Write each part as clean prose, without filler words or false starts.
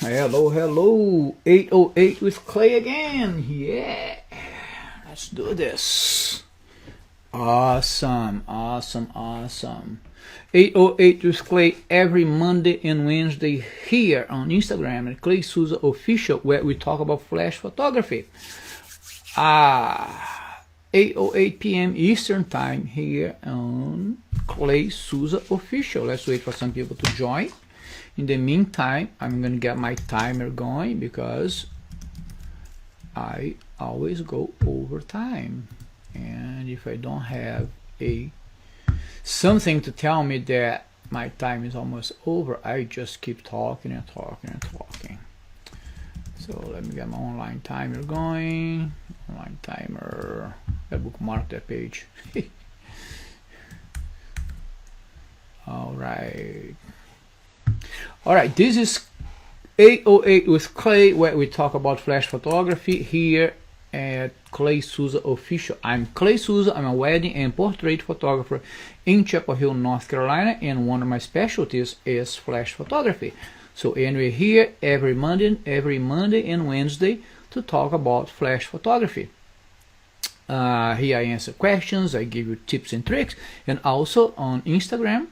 Hello, hello. 808 with Clay again. Yeah. Let's do this. Awesome, awesome, awesome. 808 with Clay every Monday and Wednesday here on Instagram at Clay Souza Official, where we talk about flash photography. 8:08 p.m. Eastern Time here on Clay Souza Official. Let's wait for some people to join. In the meantime, I'm gonna get my timer going because I always go over time, and if I don't have something to tell me that my time is almost over, I just keep talking and talking and talking. So let me get my online timer going. Online timer. I bookmark that page. All right, this is 808 with Clay, where we talk about flash photography here at Clay Souza Official. I'm Clay Souza. I'm a wedding and portrait photographer in Chapel Hill, North Carolina, and one of my specialties is flash photography. So, and we're here every Monday and Wednesday to talk about flash photography. Here I answer questions, I give you tips and tricks, and also on Instagram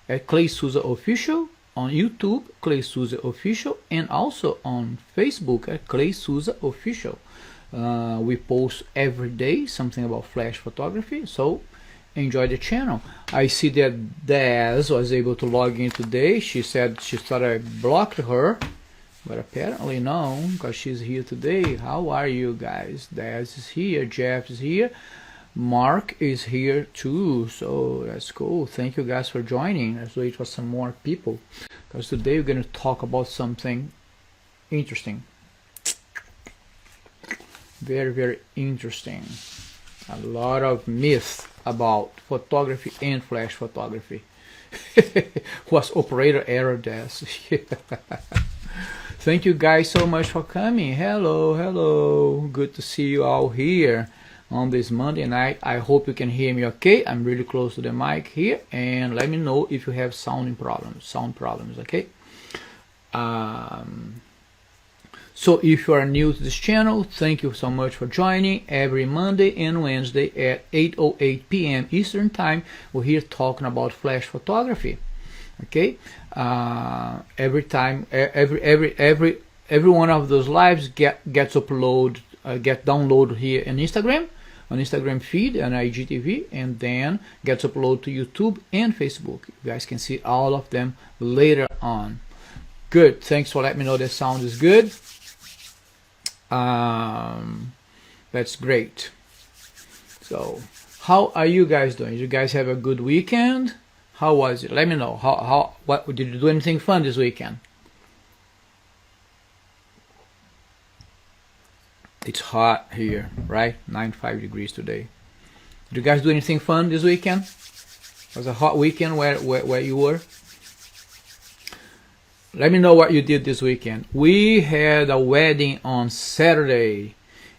at Clay Souza Official, on YouTube Clay Souza Official, and also on Facebook at Clay Souza Official. We post every day something about flash photography, so enjoy the channel. I see that Daz was able to log in today. She said she thought I blocked her, but apparently no, because she's here today. How are you guys? Daz is here, Jeff is here, Mark is here too, so that's cool. Thank you guys for joining. Let's wait for some more people, because today we're going to talk about something interesting. Very, very interesting. A lot of myths about photography and flash photography. Was operator error, Daz. Thank you guys so much for coming. Hello, hello. Good to see you all here on this Monday night. I hope you can hear me okay. I'm really close to the mic here, and let me know if you have sound problems, okay? So if you are new to this channel, thank you so much for joining. Every Monday and Wednesday at 8:08 p.m. Eastern Time, we're here talking about flash photography. Okay, every time, every one of those lives gets downloaded here on Instagram feed and IGTV, and then gets uploaded to YouTube and Facebook. You guys can see all of them later on. Good. Thanks for letting me know the sound is good. That's great. So, how are you guys doing? Did you guys have a good weekend? How was it? Let me know. What did you do? Anything fun this weekend? It's hot here, right? 95 degrees today. Did you guys do anything fun this weekend? It was a hot weekend where you were. Let me know what you did this weekend. We had a wedding on Saturday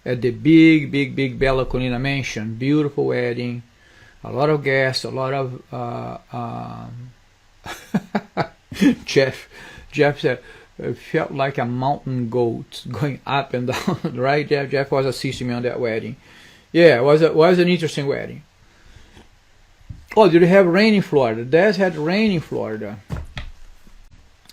at the big Bella Colina mansion. Beautiful wedding. A lot of guests, a lot of Jeff said it felt like a mountain goat going up and down, right? Jeff was assisting me on that wedding. Yeah, it was an interesting wedding. Oh, did you have rain in Florida? Dad had rain in Florida.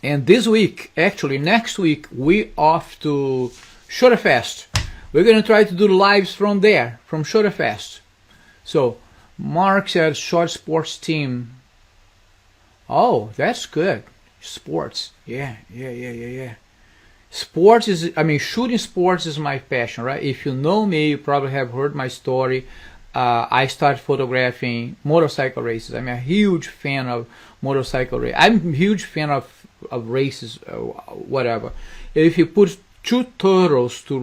And this week, actually next week, we off to Shorterfest. We're gonna try to do lives from there, from Shorterfest. So Mark said short sports team. Oh, that's good. Sports. Yeah. Sports is, shooting sports is my passion, right? If you know me, you probably have heard my story. I started photographing motorcycle races. I'm a huge fan of motorcycle races. I'm a huge fan of races, whatever. If you put two turtles to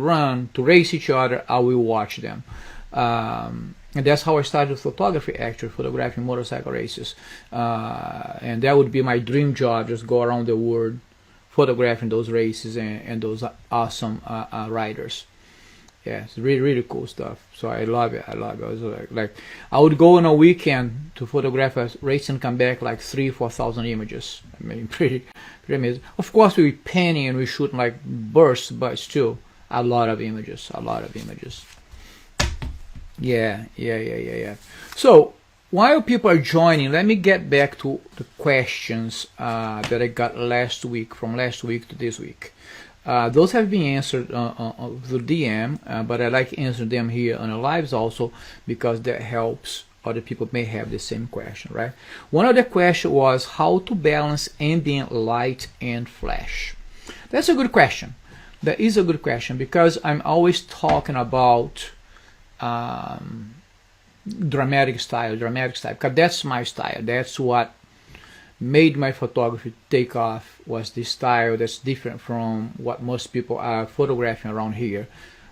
race each other, I will watch them. And that's how I started photography, actually, photographing motorcycle races. And that would be my dream job, just go around the world photographing those races and those awesome riders. Yeah, it's really cool stuff. So I love it. I love it. I was like I would go on a weekend to photograph a race and come back like 3,000-4,000 images. I mean, pretty amazing. Of course, we panning and we shoot like bursts, but still a lot of images. A lot of images. Yeah. So while people are joining, let me get back to the questions that I got from last week to this week. Those have been answered through DM, but I like answering them here on the lives also, because that helps other people may have the same question, right? One of the questions was how to balance ambient light and flash. That's a good question. That is a good question, because I'm always talking about dramatic style, because that's my style. That's what made my photography take off, was this style that's different from what most people are photographing around here.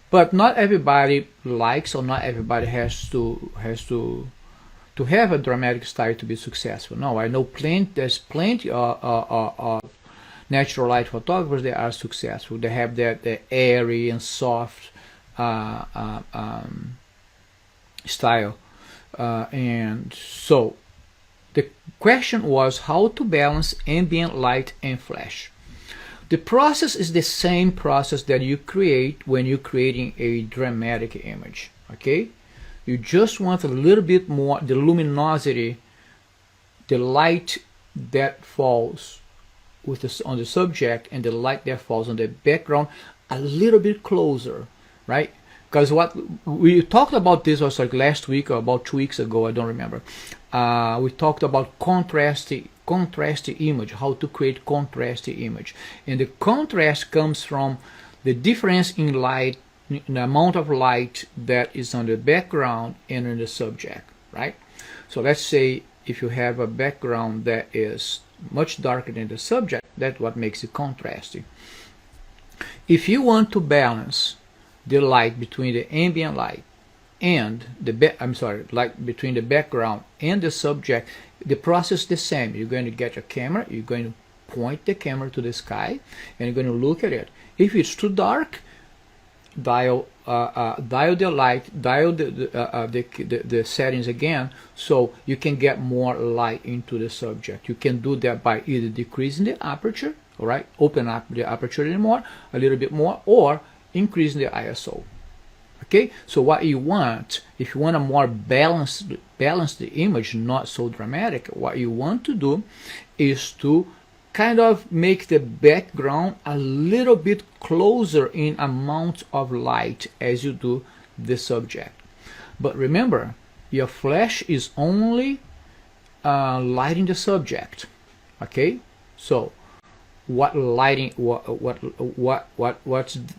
But not everybody likes, or not everybody has to have a dramatic style to be successful. No, I know there's plenty of natural light photographers that are successful. They have that airy and soft style, and so the question was how to balance ambient light and flash. The process is the same process that you create when you're creating a dramatic image. Okay, you just want a little bit more the luminosity, the light that falls on the subject and the light that falls on the background a little bit closer, right? Because what we talked about, this was like last week or about 2 weeks ago, I don't remember. We talked about contrasty image, how to create contrasty image, and the contrast comes from the difference in light, the amount of light that is on the background and on the subject, right? So let's say if you have a background that is much darker than the subject, that's what makes it contrasty. If you want to balance the light between the ambient light and light between the background and the subject, the process is the same. You're going to get your camera, you're going to point the camera to the sky, and you're going to look at it. If it's too dark, dial the light, dial the settings again, so you can get more light into the subject. You can do that by either decreasing the aperture, all right, open up the aperture a little bit more, or increasing the ISO. Okay, so what you want, if you want a more balanced image, not so dramatic, what you want to do is to kind of make the background a little bit closer in amount of light as you do the subject. But remember, your flash is only lighting the subject. Okay, so what's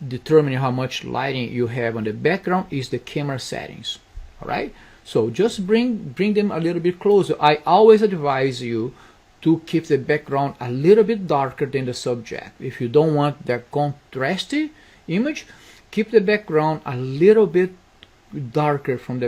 determining how much lighting you have on the background is the camera settings. All right, so just bring them a little bit closer. I always advise you to keep the background a little bit darker than the subject. If you don't want that contrasty image, keep the background a little bit darker from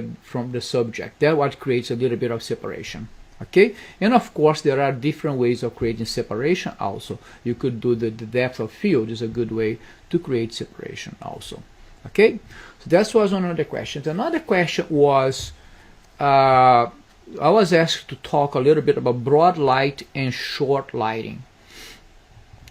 the subject. That's what creates a little bit of separation. Okay, and of course there are different ways of creating separation also. You could do the depth of field is a good way to create separation also. Okay, so that was one of the questions. Another question was I was asked to talk a little bit about broad light and short lighting,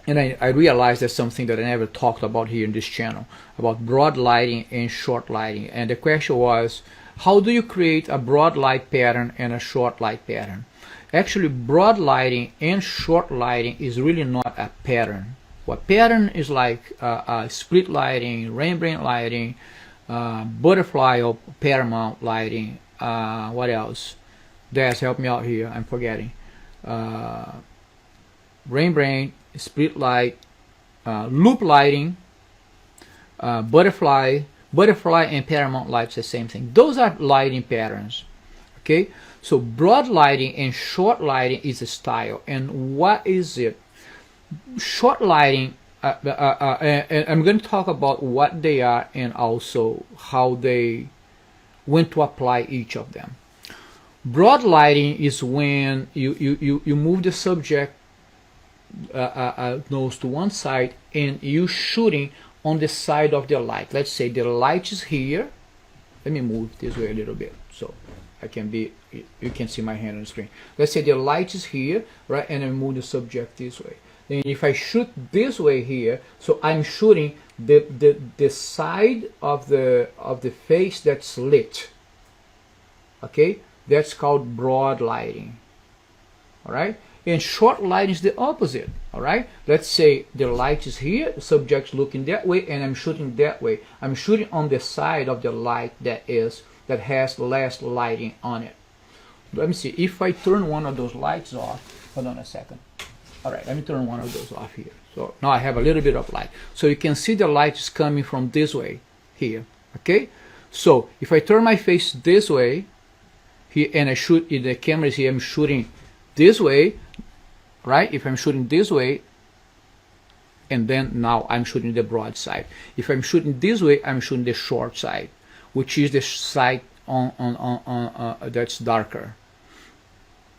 and I realized that's something that I never talked about here in this channel, about broad lighting and short lighting. And the question was, how do you create a broad light pattern and a short light pattern? Actually, broad lighting and short lighting is really not a pattern. What pattern is like split lighting, Rembrandt lighting, butterfly or paramount lighting, what else? Des, help me out here, I'm forgetting. Rembrandt, split light, loop lighting, butterfly and paramount lights, the same thing. Those are lighting patterns. Okay, so broad lighting and short lighting is a style. And what is it? Short lighting, and I'm going to talk about what they are and also when to apply each of them. Broad lighting is when you move the subject nose to one side and you shooting on the side of the light. Let's say the light is here. Let me move this way a little bit so I can be, you can see my hand on the screen. Let's say the light is here, right, and I move the subject this way. Then if I shoot this way here, so I'm shooting the side of the face that's lit. Okay, that's called broad lighting. All right, and short lighting is the opposite. All right, let's say the light is here, the subject's looking that way, and I'm shooting that way. I'm shooting on the side of the light that has less lighting on it. Let me see if I turn one of those lights off. Hold on a second. All right, let me turn one of those off here. So now I have a little bit of light. So you can see the light is coming from this way here. Okay, so if I turn my face this way here and I shoot, in the camera is here, I'm shooting this way, right? If I'm shooting this way, and then now I'm shooting the broad side. If I'm shooting this way, I'm shooting the short side, which is the side on that's darker.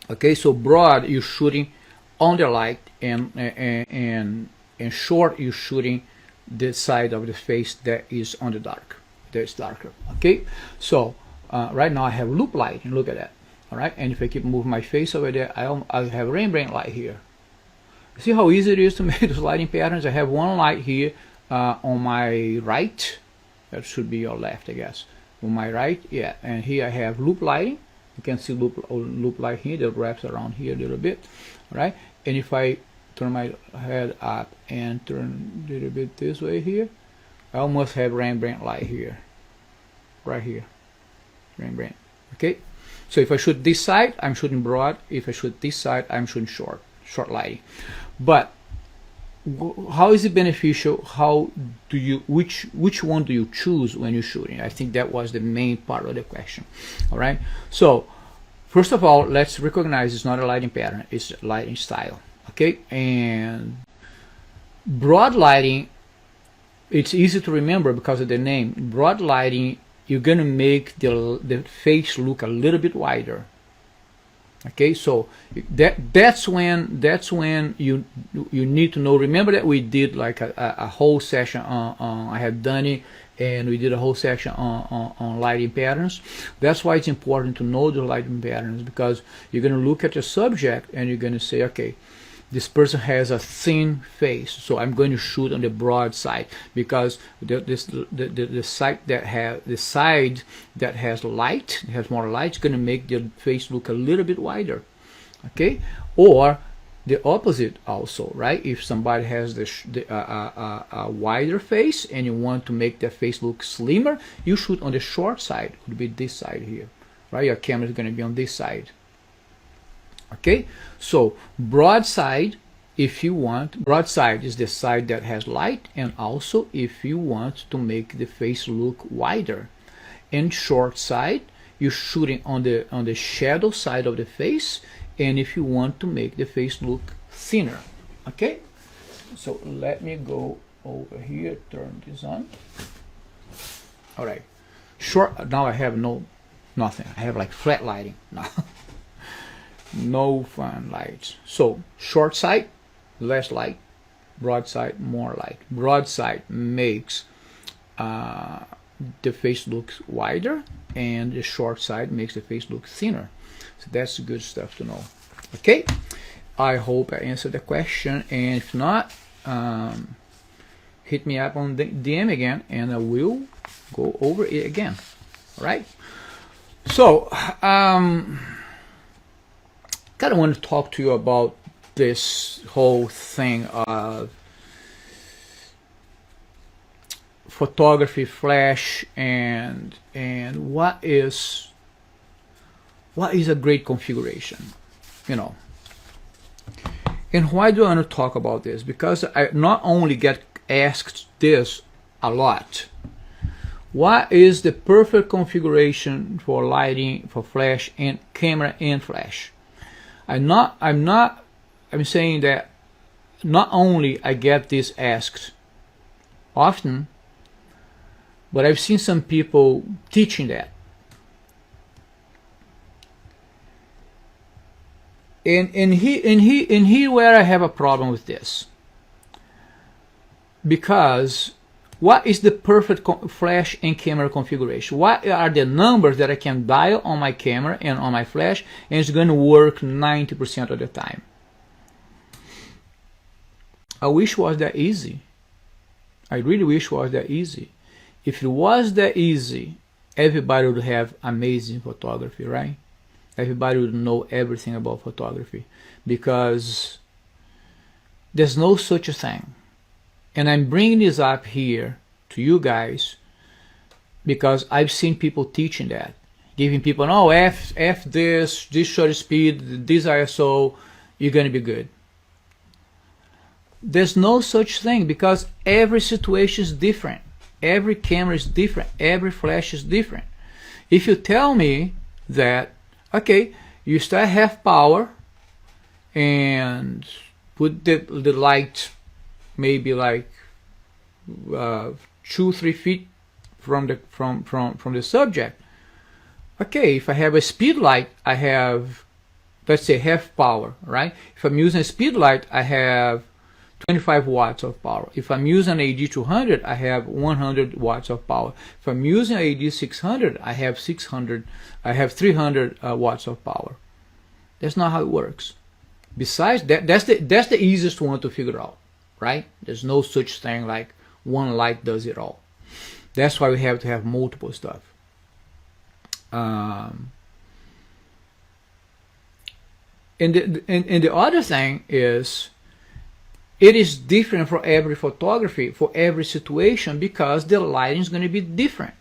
Okay, so broad you're shooting on the light, and short you're shooting the side of the face that is on the dark, that's darker. Okay, so right now I have loop lighting. Look at that. All right, and if I keep moving my face over there, I have Rembrandt light here. See how easy it is to make those lighting patterns? I have one light here on my right. That should be your left, I guess. On my right, yeah. And here I have loop lighting. You can see loop light here that wraps around here a little bit. All right, and if I turn my head up and turn a little bit this way here, I almost have Rembrandt light here, right here, Rembrandt. Okay. So if I shoot this side, I'm shooting broad. If I shoot this side, I'm shooting short lighting. But how is it beneficial? How do you, which one do you choose when you're shooting? I think that was the main part of the question. All right. So first of all, let's recognize it's not a lighting pattern, it's a lighting style. Okay. And broad lighting, it's easy to remember because of the name. Broad lighting, you're gonna make the face look a little bit wider. Okay, so that's when you need to know. Remember that we did like a whole session on I had Danny, and we did a whole section on lighting patterns. That's why it's important to know the lighting patterns, because you're gonna look at your subject and you're gonna say, okay, this person has a thin face, so I'm going to shoot on the broad side, because the side that has light, has more light, is going to make the face look a little bit wider. Okay, or the opposite also, right? If somebody has a wider face and you want to make their face look slimmer, you shoot on the short side. It would be this side here, right? Your camera is going to be on this side. Okay, so broadside, if you want, broadside is the side that has light, and also if you want to make the face look wider. And short side, you're shooting on the shadow side of the face, and if you want to make the face look thinner. Okay, so let me go over here, turn this on. All right, short, now I have nothing, I have like flat lighting now. No fun lights. So short side, less light. Broad side, more light. Broad side makes the face look wider, and the short side makes the face look thinner. So that's good stuff to know. Okay, I hope I answered the question, and if not, hit me up on the DM again and I will go over it again. All right, so kind of want to talk to you about this whole thing of photography, flash, and what is a great configuration, you know. And why do I want to talk about this? Because I not only get asked this a lot. What is the perfect configuration for lighting, for flash and camera and flash? I'm saying that not only I get this asked often, but I've seen some people teaching that. And here where I have a problem with this, because What is the perfect flash and camera configuration? What are the numbers that I can dial on my camera and on my flash, and it's going to work 90% of the time? I wish it was that easy. I really wish it was that easy. If it was that easy, everybody would have amazing photography, right? Everybody would know everything about photography, because there's no such a thing. And I'm bringing this up here to you guys because I've seen people teaching that, giving people, no, F this shutter speed, this ISO, you're going to be good. There's no such thing, because every situation is different. Every camera is different. Every flash is different. If you tell me that, okay, you start half power and put the light maybe like 2-3 feet from the subject. Okay, if I have a speed light, I have, let's say, half power, right? If I'm using a speed light, I have 25 watts of power. If I'm using AD200, I have 100 watts of power. If I'm using AD600, I have 300 watts of power. That's not how it works. Besides that, that's the easiest one to figure out, right? There's no such thing like one light does it all. That's why we have to have multiple stuff. And the other thing is, it is different for every photography, for every situation, because the lighting is going to be different.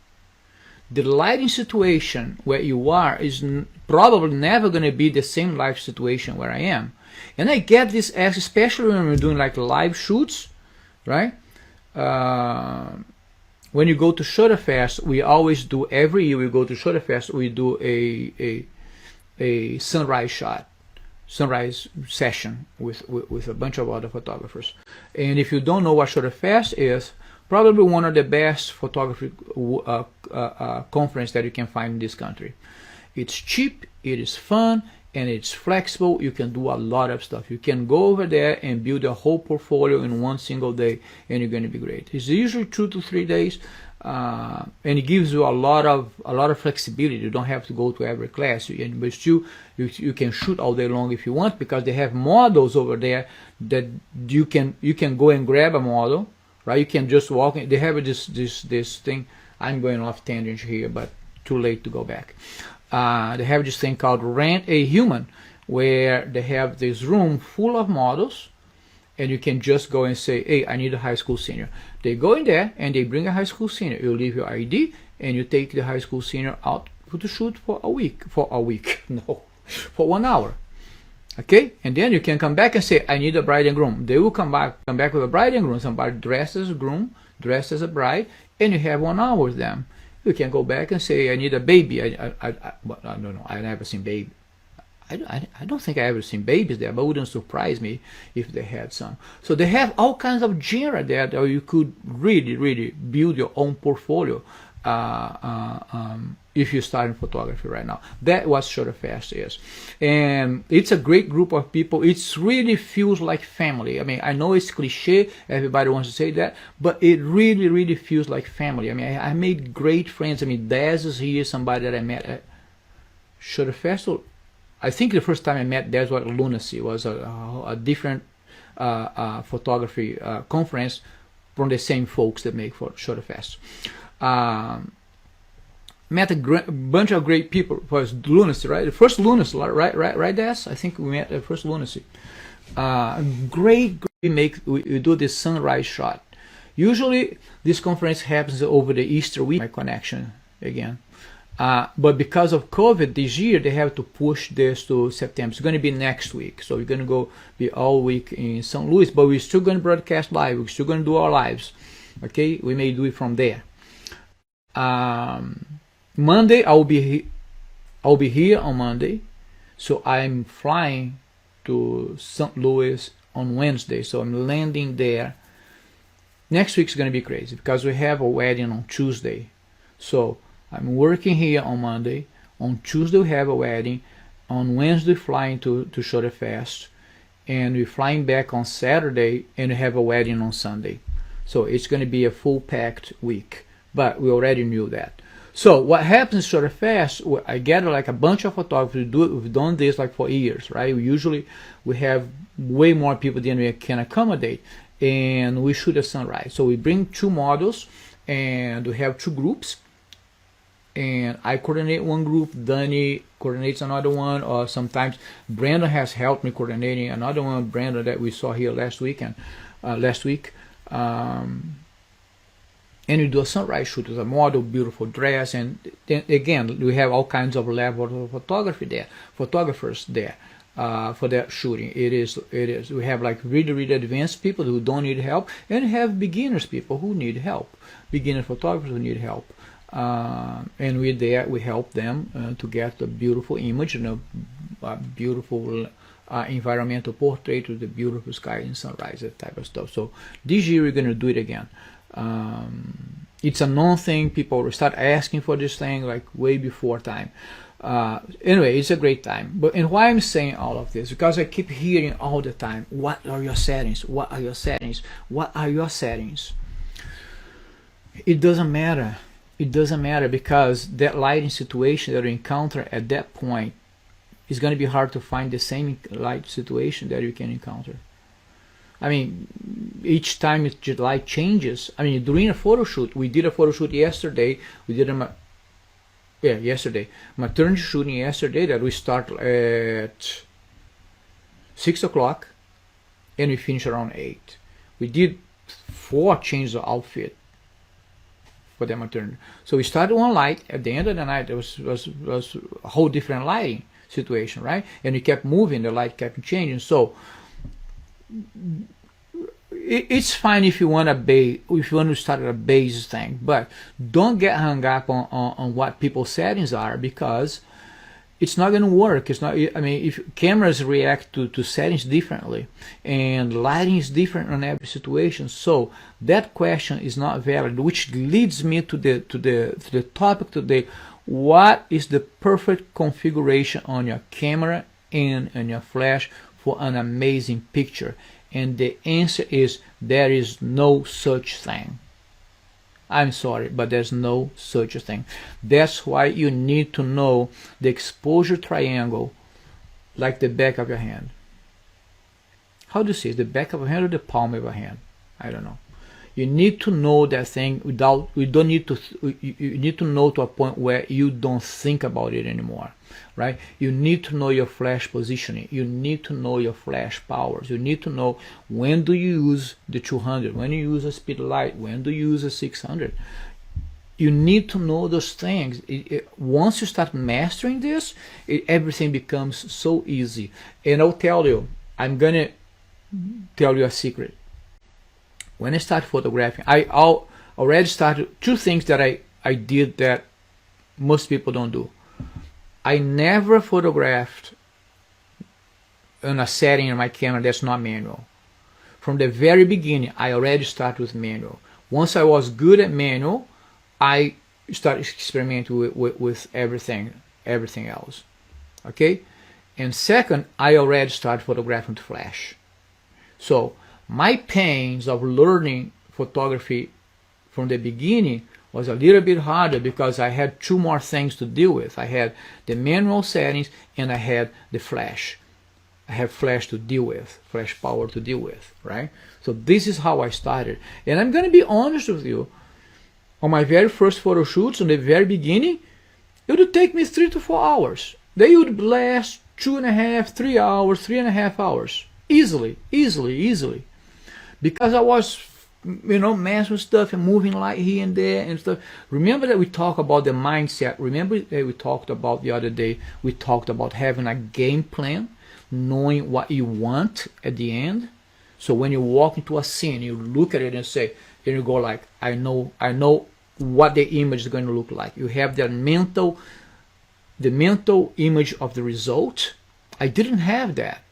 The lighting situation where you are is probably never going to be the same life situation where I am. And I get this asked, especially when we're doing like live shoots, right? When you go to Shutterfest, we always do, every year we go to Shutterfest, we do a sunrise shot, sunrise session with a bunch of other photographers. And if you don't know what Shutterfest is, probably one of the best photography conference that you can find in this country. It's cheap, it is fun, and it's flexible. You can do a lot of stuff. You can go over there and build a whole portfolio in one single day, and you're going to be great. It's usually 2 to 3 days, and it gives you a lot of flexibility. You don't have to go to every class, but still you can shoot all day long if you want, because they have models over there that you can go and grab a model, right? You can just walk in. They have this thing. I'm going off tangent here, but too late to go back. They have this thing called Rent a Human, where they have this room full of models, and you can just go and say, hey, I need a high school senior. They go in there and they bring a high school senior. You leave your ID and you take the high school senior out to shoot for a week, for 1 hour. Okay, and then you can come back and say, I need a bride and groom. They will come back with a bride and groom, somebody dressed as a groom, dressed as a bride, and you have 1 hour with them. You can go back and say, I need a baby. I don't know. I've never seen baby. I don't think I ever seen babies there, but it wouldn't surprise me if they had some. So they have all kinds of genre there that you could really build your own portfolio if you start in photography right now. That's what Shutterfest is. And it's a great group of people. It really feels like family. I mean, I know it's cliche, everybody wants to say that, but it really feels like family. I mean, I made great friends. I mean, Daz is here, somebody that I met at Shutterfest. I think the first time I met Daz was Lunacy. It was a different photography conference from the same folks that make for Shutterfest. Met a bunch of great people. It was Lunacy, right? The first Lunacy, right, Daz? I think we met the first Lunacy. Great. We do this sunrise shot. Usually, this conference happens over the Easter week. My connection again. But because of COVID this year, they have to push this to September. It's going to be next week. So we're going to be all week in St. Louis, but we're still going to broadcast live. We're still going to do our lives. Okay, we may do it from there. Monday, I'll be here on Monday. So I'm flying to St. Louis on Wednesday. So I'm landing there. Next week's going to be crazy because we have a wedding on Tuesday. So I'm working here on Monday. On Tuesday we have a wedding. On Wednesday flying to Shutterfest. And we're flying back on Saturday and we have a wedding on Sunday. So it's going to be a full packed week, but we already knew that. So what happens sort of fast, I gather like a bunch of photographers do it. We've done this like for years, right? We have way more people than we can accommodate, and we shoot at sunrise. So we bring 2 models, and we have 2 groups, and I coordinate one group, Danny coordinates another one, or sometimes Brandon has helped me coordinating another one, Brandon that we saw here last week. And we do a sunrise shoot with a model, beautiful dress, and then again we have all kinds of levels of photographers there for that shooting. It is we have like really advanced people who don't need help, and we have beginners, people who need help, beginner photographers who need help, and we help them to get a beautiful image and a beautiful environmental portrait with the beautiful sky and sunrise, that type of stuff. So this year we're going to do it again. It's a known thing. People will start asking for this thing like way before time. Anyway, it's a great time. And why I'm saying all of this? Because I keep hearing all the time, what are your settings? What are your settings? What are your settings? It doesn't matter. It doesn't matter, because that lighting situation that you encounter at that point is going to be hard to find the same light situation that you can encounter. I mean, each time the light changes. I mean, during a photo shoot, we did a photo shoot yesterday. We did yesterday, maternity shooting yesterday, that we start at 6 o'clock and we finish around 8. We did 4 changes of outfit for the maternity. So we started one light. At the end of the night, there was a whole different lighting situation, right? And we kept moving, the light kept changing. So it's fine if you want to start a base thing, but don't get hung up on what people's settings are, because it's not going to work. It's not. I mean, if cameras react to settings differently, and lighting is different on every situation, so that question is not valid. Which leads me to the topic today: what is the perfect configuration on your camera and on your flash for an amazing picture? And the answer is, there is no such thing. I'm sorry, but there's no such a thing. That's why you need to know the exposure triangle like the back of your hand. How do you say it? The back of your hand or the palm of your hand? I don't know. You need to know that thing you need to know to a point where you don't think about it anymore, right? You need to know your flash positioning. You need to know your flash powers. You need to know when do you use the 200, when you use a speed light, when do you use a 600. You need to know those things. Once you start mastering this, everything becomes so easy. And I'll tell you, I'm gonna tell you a secret. When I started photographing, I already started 2 things that I did that most people don't do. I never photographed in a setting in my camera that's not manual. From the very beginning, I already started with manual. Once I was good at manual, I started experimenting with everything else. Okay? And second, I already started photographing with flash. So my pains of learning photography from the beginning was a little bit harder, because I had 2 more things to deal with. I had the manual settings and I had the flash. I have flash to deal with, flash power to deal with, right? So this is how I started. And I'm going to be honest with you, on my very first photo shoots, in the very beginning, it would take me 3 to 4 hours. They would last 2.5, 3 hours, 3.5 hours. Easily. Because I was, messing with stuff and moving light here and there and stuff. Remember that we talked about the mindset. Remember that we talked about the other day, we talked about having a game plan, knowing what you want at the end. So when you walk into a scene, you look at it and say, and you go like, I know what the image is going to look like. You have the mental image of the result. I didn't have that.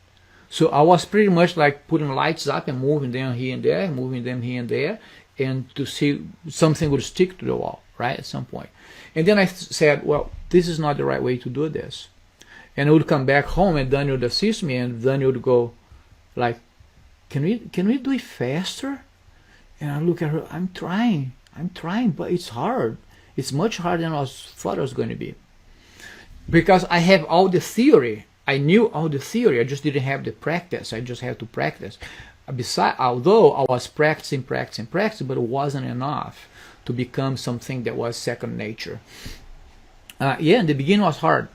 So I was pretty much like putting lights up and moving them here and there, and to see something would stick to the wall, right, at some point. And then I said, well, this is not the right way to do this. And I would come back home, and Daniel would assist me, and Daniel would go like, can we do it faster? And I look at her, I'm trying, but it's hard. It's much harder than I thought it was going to be. Because I have all the theory. I knew all the theory, I just didn't have the practice. I just had to practice. Besides, although I was practicing, but it wasn't enough to become something that was second nature. Yeah, in the beginning was hard.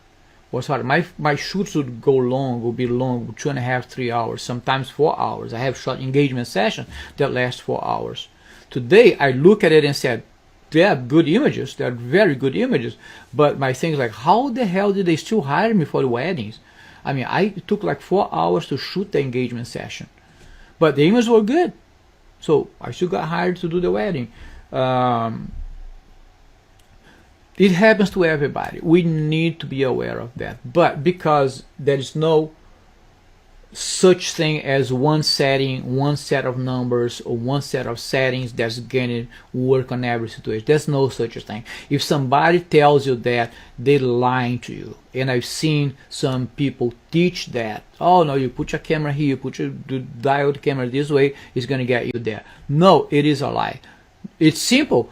My shoots would be long, 2.5, 3 hours, sometimes 4 hours. I have shot engagement sessions that last 4 hours. Today, I look at it and said, they are good images, they are very good images, but my thing is like, how the hell did they still hire me for the weddings? I mean, it took like 4 hours to shoot the engagement session, but the images were good, so I still got hired to do the wedding. It happens to everybody. We need to be aware of that. But because there is no such thing as one setting, one set of numbers, or one set of settings that's going to work on every situation. There's no such a thing. If somebody tells you that, they're lying to you. And I've seen some people teach that. Oh no, you put your camera here, you put your diode camera this way, it's going to get you there. No, it is a lie. It's simple.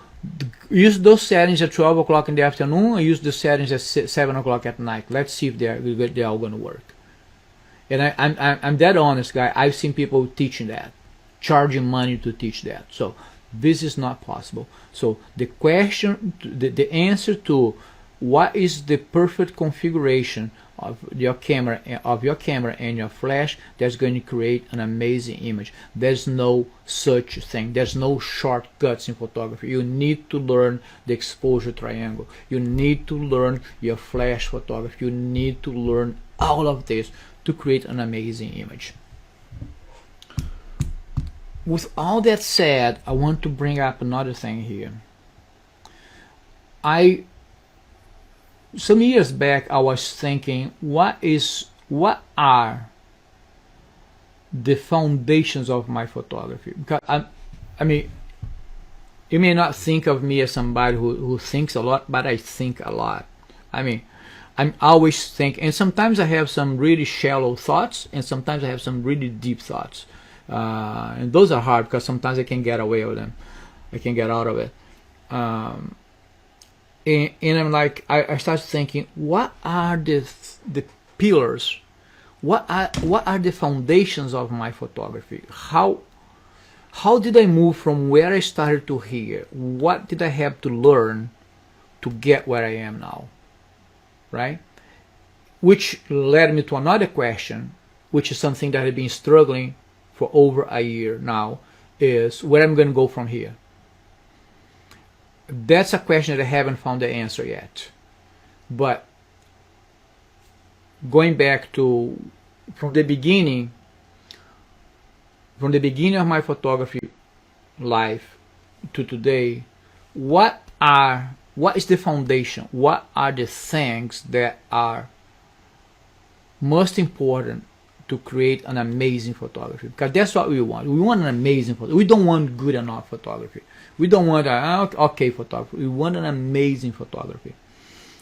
Use those settings at 12 o'clock in the afternoon and use the settings at 7 o'clock at night. Let's see if they're all going to work. And I'm that honest, guy. I've seen people teaching that, charging money to teach that. So this is not possible. So the question, the answer to what is the perfect configuration of your camera and your flash that's going to create an amazing image. There's no such thing. There's no shortcuts in photography. You need to learn the exposure triangle. You need to learn your flash photography. You need to learn all of this to create an amazing image. With all that said, I want to bring up another thing here. Some years back, I was thinking, what are the foundations of my photography? Because I mean, you may not think of me as somebody who thinks a lot, but I think a lot. I mean, I'm always thinking, and sometimes I have some really shallow thoughts, and sometimes I have some really deep thoughts. And those are hard because sometimes I can get away with them. I can get out of it. And I'm like, I start thinking, what are the pillars? What are the foundations of my photography? How did I move from where I started to here? What did I have to learn to get where I am now? Right? Which led me to another question, which is something that I've been struggling for over a year now, is where I'm going to go from here. That's a question that I haven't found the answer yet. But going back to from the beginning of my photography life to today, what is the foundation? What are the things that are most important to create an amazing photography? Because that's what we want. We want an amazing photography. We don't want good enough photography. We don't want okay photography. We want an amazing photography,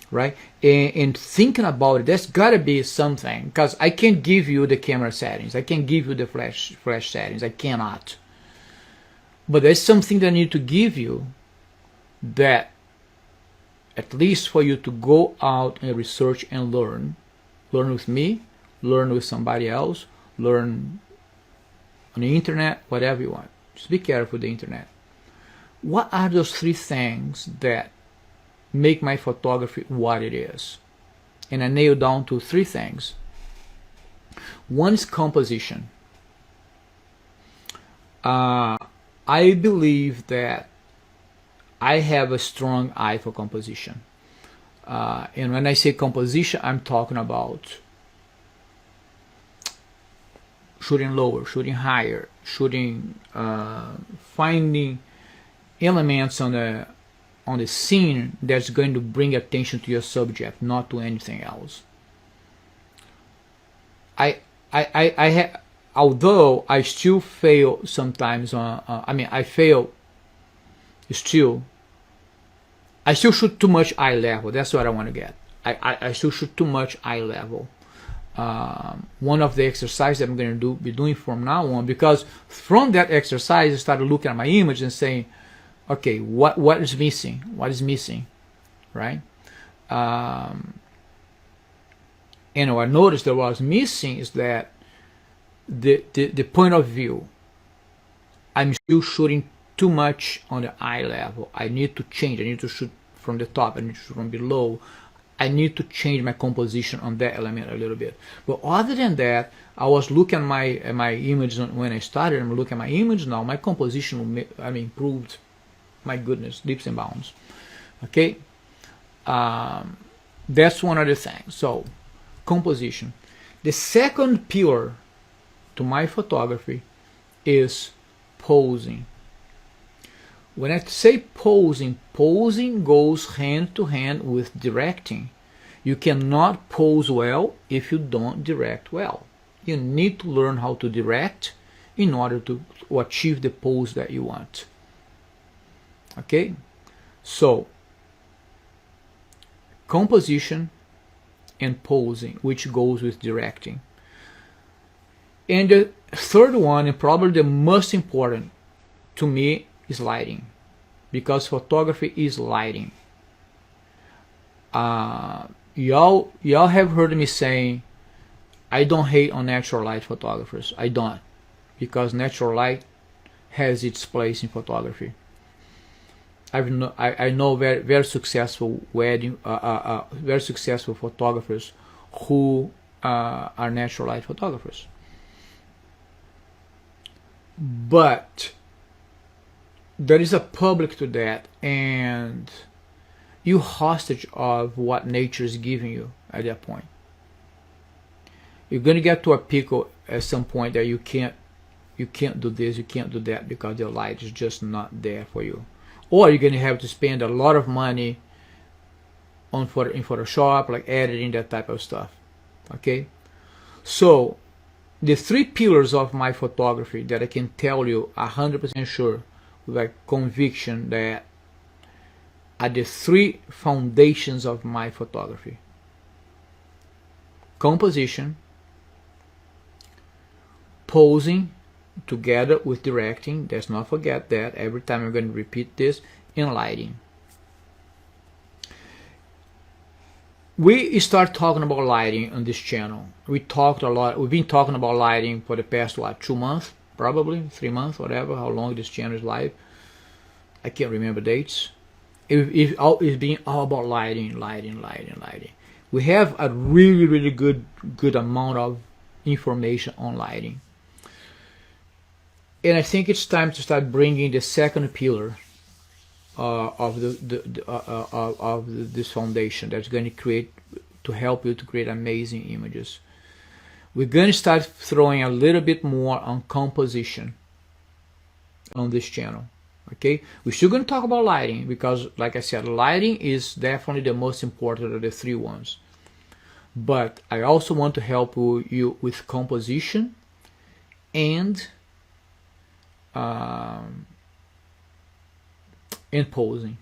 right? And thinking about it, there's got to be something. Because I can't give you the camera settings. I can't give you the flash settings. I cannot. But there's something that I need to give you that, at least for you to go out and research and learn with me, learn with somebody else, learn on the internet, whatever you want. Just be careful with the internet. What are those three things that make my photography what it is? And I nailed down to three things. One is composition. I believe that I have a strong eye for composition. And when I say composition, I'm talking about shooting lower, shooting higher, finding elements on the scene that's going to bring attention to your subject, not to anything else. Although I still fail sometimes I still shoot too much eye level. That's what I want to get. I still shoot too much eye level. one of the exercises that I'm going to be doing from now on, because from that exercise I started looking at my image and saying, okay, what is missing? What is missing, right? And what I noticed that was missing is that the point of view. I'm still shooting too much on the eye level. I need to change. I need to shoot from the top. I need to shoot from below. I need to change my composition on that element a little bit. But other than that, I was looking at my image when I started. I'm looking at my image now. My composition, improved. My goodness, leaps and bounds. Okay, that's one of the things. So, composition. The second pillar to my photography is posing. When I say posing, posing goes hand to hand with directing. You cannot pose well if you don't direct well. You need to learn how to direct in order to achieve the pose that you want. Okay? So, composition and posing, which goes with directing. And the third one, and probably the most important to me, is lighting, because photography is lighting. Y'all have heard me saying I don't hate on natural light photographers. I don't, because natural light has its place in photography. I know very successful very successful photographers who are natural light photographers. But there is a public to that, and you hostage of what nature is giving you at that point. You're gonna get to a pickle at some point that you can't do this, you can't do that, because the light is just not there for you. Or you're gonna have to spend a lot of money in Photoshop, like editing, that type of stuff. Okay, so the three pillars of my photography that I can tell you 100% sure with a conviction that are the three foundations of my photography: composition, posing together with directing, let's not forget that, every time I'm going to repeat this, and lighting. We start talking about lighting on this channel. We talked a lot. We've been talking about lighting for the past 2 months, probably 3 months, whatever. How long this channel is live, I can't remember dates. It's been all about lighting. We have a really good amount of information on lighting, and I think it's time to start bringing the second pillar of this foundation that's going to help you to create amazing images. We're going to start throwing a little bit more on composition on this channel. Okay, we're still going to talk about lighting, because like I said, lighting is definitely the most important of the three ones, but I also want to help you with composition and posing.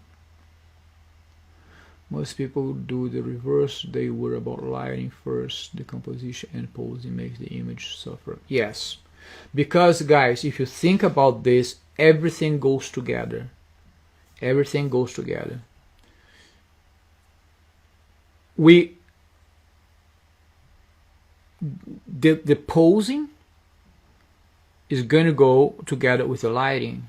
Most people do the reverse. They worry about lighting first, the composition, and posing makes the image suffer. Yes, because guys, if you think about this, everything goes together. Everything goes together. The posing is going to go together with the lighting.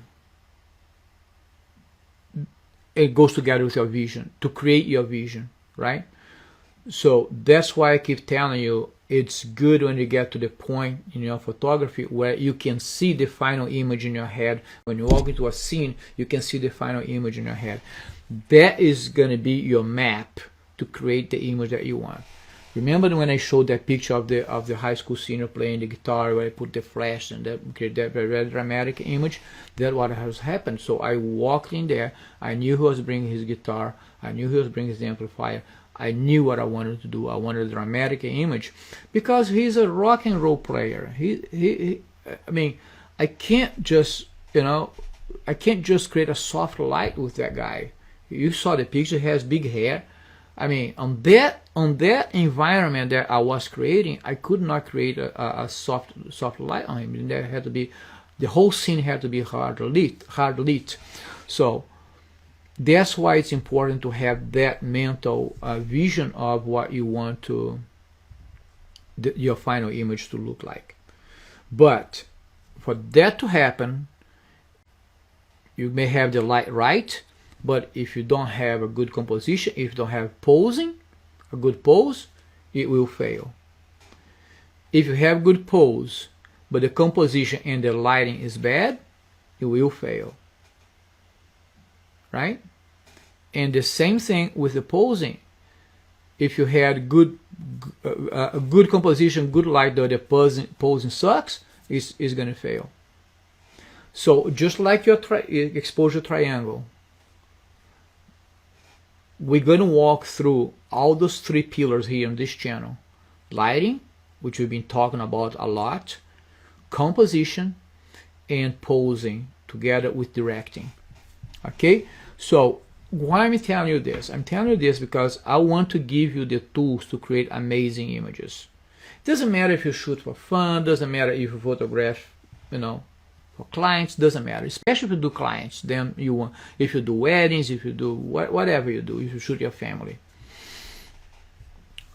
It goes together with your vision, to create your vision, right? So that's why I keep telling you, it's good when you get to the point in your photography where you can see the final image in your head. When you walk into a scene, you can see the final image in your head. That is going to be your map to create the image that you want. Remember when I showed that picture of the high school senior playing the guitar, where I put the flash and that created that very dramatic image? That's what has happened. So I walked in there. I knew he was bringing his guitar. I knew he was bringing his amplifier. I knew what I wanted to do. I wanted a dramatic image, because he's a rock and roll player. I mean, I can't just create a soft light with that guy. You saw the picture. He has big hair. I mean, on that environment that I was creating, I could not create a soft light on him. There had to be, the whole scene had to be hard lit. So that's why it's important to have that mental vision of what you want to your final image to look like. But for that to happen, you may have the light right, but if you don't have a good composition, if you don't have posing, a good pose, it will fail. If you have good pose, but the composition and the lighting is bad, it will fail. Right? And the same thing with the posing. If you had good composition, good light, though the posing sucks, it's going to fail. So just like your exposure triangle, we're going to walk through all those three pillars here on this channel. Lighting, which we've been talking about a lot, composition, and posing together with directing. Okay, so why am I telling you this? I'm telling you this because I want to give you the tools to create amazing images. It doesn't matter if you shoot for fun, doesn't matter if you photograph, for clients, doesn't matter. Especially if you do clients, then you want, if you do weddings, if you do whatever you do, if you shoot your family.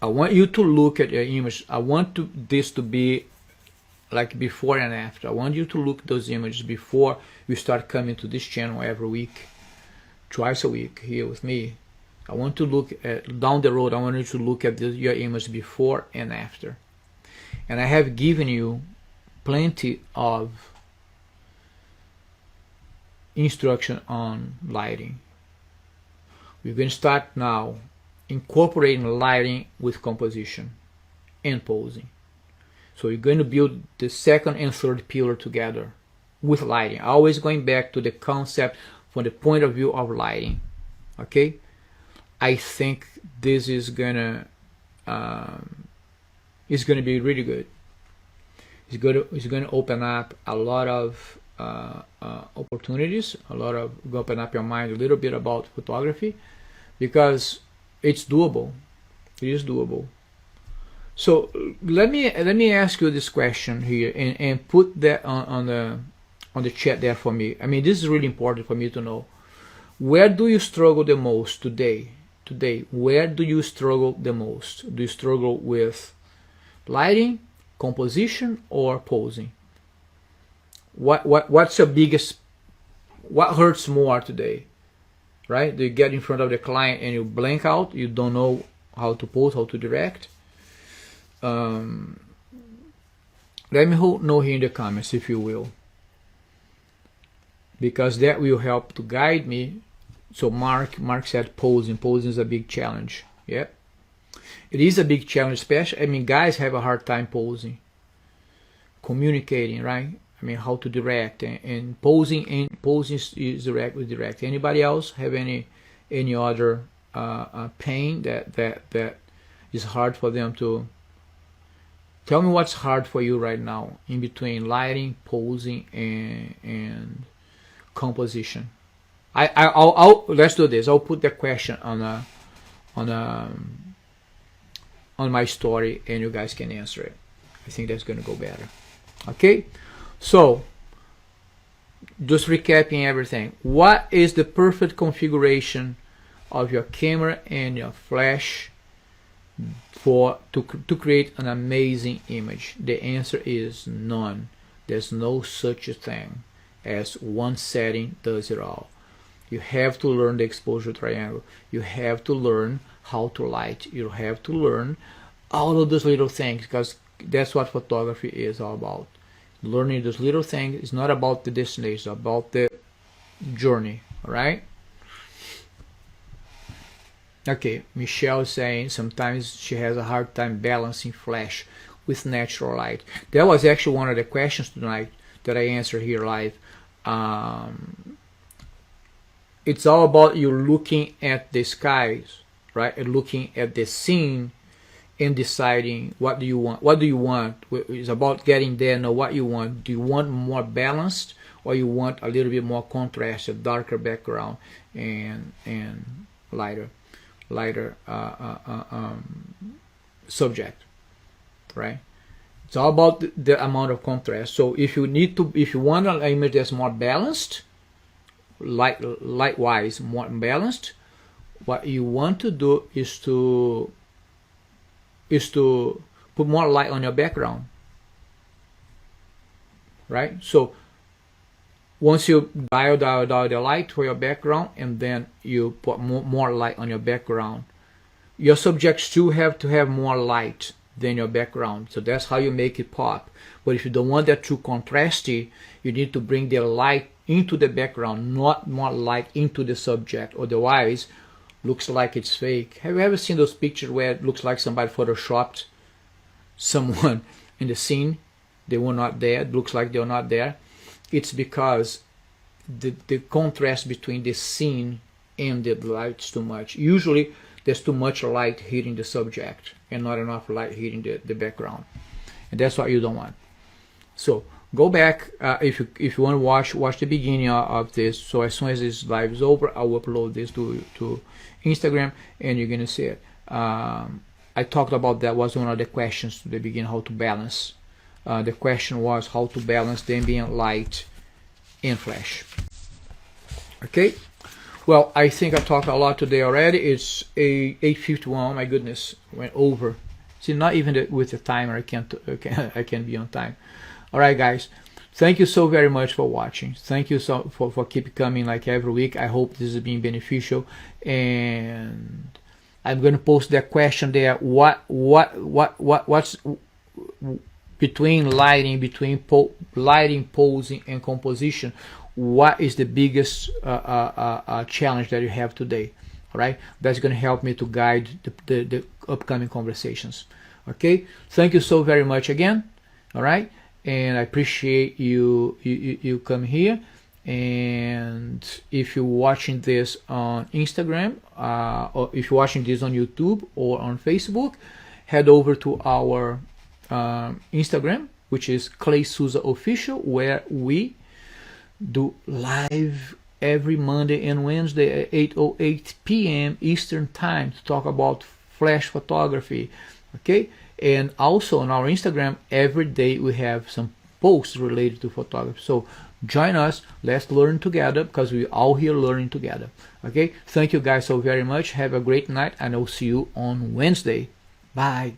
I want you to look at your image. I want this to be like before and after. I want you to look at those images before you start coming to this channel every week, twice a week here with me. I want to look at down the road. I want you to look at your image before and after. And I have given you plenty of instruction on lighting. We're going to start now incorporating lighting with composition and posing. So you're going to build the second and third pillar together with lighting, always going back to the concept from the point of view of lighting. Okay, I think this is gonna be really good. It's gonna open up a lot of opportunities, open up your mind a little bit about photography, because it's doable. It is doable. So let me ask you this question here, and put that on the chat there for me. I mean, this is really important for me to know. Where do you struggle the most today? Where do you struggle the most? Do you struggle with lighting, composition, or posing? What's your biggest? What hurts more today? Right? Do you get in front of the client and you blank out? You don't know how to pose, how to direct? Let me know here in the comments, if you will, because that will help to guide me. So Mark said posing is a big challenge. Yeah, it is a big challenge, especially, I mean, guys have a hard time posing, communicating, right? I mean, how to direct, and posing is direct with direct. Anybody else have any other pain that is hard for them to? Tell me what's hard for you right now in between lighting, posing, and composition. I'll let's do this. I'll put the question on my story, and you guys can answer it. I think that's gonna go better. Okay, so just recapping everything. What is the perfect configuration of your camera and your flash to create an amazing image? The answer is none. There's no such a thing as one setting does it all. You have to learn the exposure triangle. You have to learn how to light. You have to learn all of those little things, because that's what photography is all about. Learning those little things is not about the destination, it's about the journey. All right. Okay, Michelle is saying sometimes she has a hard time balancing flash with natural light. That was actually one of the questions tonight that I answered here live. It's all about you looking at the skies, right? And looking at the scene and deciding what do you want. What do you want? It's about getting there, know what you want. Do you want more balanced, or you want a little bit more contrast, a darker background and lighter? lighter subject, right? It's all about the amount of contrast. So if you want an image that's more balanced, light-wise more balanced, what you want to do is to put more light on your background, right? So once you dial the light for your background, and then you put more light on your background, your subject still have to have more light than your background. So that's how you make it pop. But if you don't want that too contrasty, you need to bring the light into the background, not more light into the subject. Otherwise, looks like it's fake. Have you ever seen those pictures where it looks like somebody photoshopped someone in the scene? They were not there. It looks like they're not there. It's because the contrast between the scene and the light is too much. Usually there's too much light hitting the subject and not enough light hitting the background, and that's what you don't want. So go back, if you want to watch the beginning of this. So as soon as this live is over, I'll upload this to Instagram, and you're gonna see it. I talked about that, was one of the questions to the beginning, how to balance. The question was how to balance the ambient light in Flash. Okay, well, I think I talked a lot today already. It's 8:51. My goodness, went over. See, not even with the timer I can be on time. All right, guys, thank you so very much for watching. Thank you for keep coming like every week. I hope this is being beneficial, and I'm going to post that question there. What's between lighting, posing, and composition? What is the biggest challenge that you have today? All right, that's going to help me to guide the upcoming conversations. Okay, thank you so very much again. All right, and I appreciate you come here. And if you're watching this on Instagram, or if you're watching this on YouTube or on Facebook, head over to our Instagram, which is Clay Souza Official, where we do live every Monday and Wednesday at 8:08 p.m. Eastern Time to talk about flash photography. Okay, and also on our Instagram, every day we have some posts related to photography. So join us, let's learn together, because we're all here learning together. Okay, thank you guys so very much. Have a great night, and I'll see you on Wednesday. Bye.